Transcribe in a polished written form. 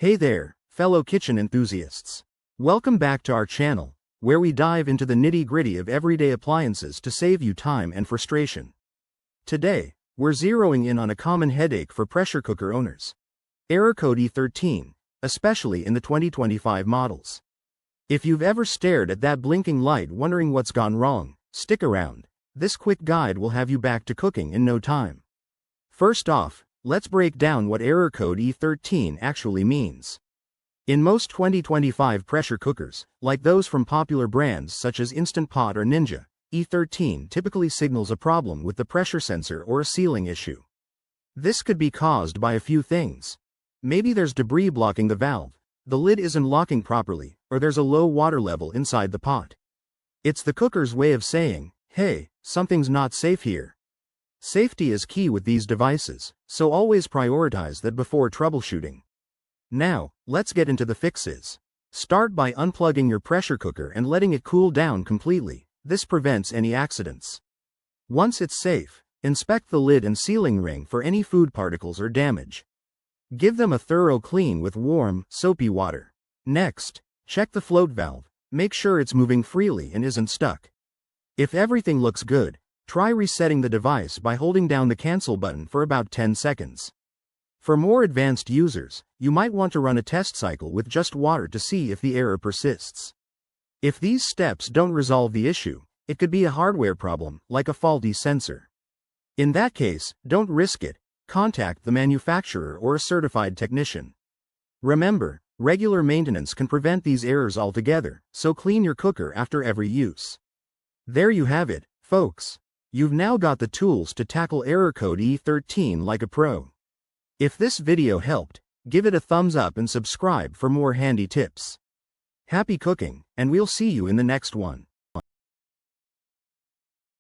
Hey there, fellow kitchen enthusiasts. Welcome back to our channel, where we dive into the nitty-gritty of everyday appliances to save you time and frustration. Today, we're zeroing in on a common headache for pressure cooker owners: error code E13, especially in the 2025 models. If you've ever stared at that blinking light wondering what's gone wrong, stick around. This quick guide will have you back to cooking in no time. First off, let's break down what error code E13 actually means. In most 2025 pressure cookers, like those from popular brands such as Instant Pot or Ninja, E13 typically signals a problem with the pressure sensor or a sealing issue. This could be caused by a few things. Maybe there's debris blocking the valve, the lid isn't locking properly, or there's a low water level inside the pot. It's the cooker's way of saying, hey, something's not safe here. Safety is key with these devices, so always prioritize that before troubleshooting. Now, let's get into the fixes. Start by unplugging your pressure cooker and letting it cool down completely. This prevents any accidents. Once it's safe, inspect the lid and sealing ring for any food particles or damage. Give them a thorough clean with warm, soapy water. Next, check the float valve. Make sure it's moving freely and isn't stuck. If everything looks good, try resetting the device by holding down the cancel button for about 10 seconds. For more advanced users, you might want to run a test cycle with just water to see if the error persists. If these steps don't resolve the issue, it could be a hardware problem, like a faulty sensor. In that case, don't risk it. Contact the manufacturer or a certified technician. Remember, regular maintenance can prevent these errors altogether, so clean your cooker after every use. There you have it, folks. You've now got the tools to tackle error code E13 like a pro. If this video helped, give it a thumbs up and subscribe for more handy tips. Happy cooking, and we'll see you in the next one.